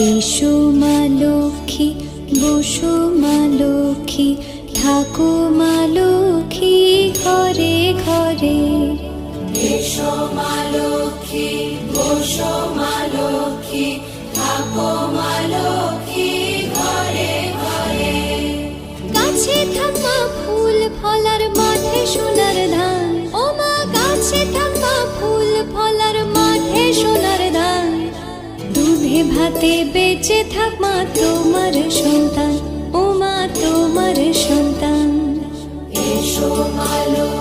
এসো মা লক্ষ্মী, বসো মা লক্ষ্মী, থাকো মা লক্ষ্মী ঘরে ঘরে। এসো মা লক্ষ্মী, বসো মা লক্ষ্মী, থাকো মা লক্ষ্মী ঘরে ঘরে। গাছে থাকা ফুল ফলার মাঠে সোনার ধান, ও মা গাছে থাকা ফুল ফলার মাঠে সোনার ধান। দুধে ভাতে বেঁচে থাক মা তোমার সন্তান, ও মা তোমার সন্তান। এসো মা লক্ষ্মী।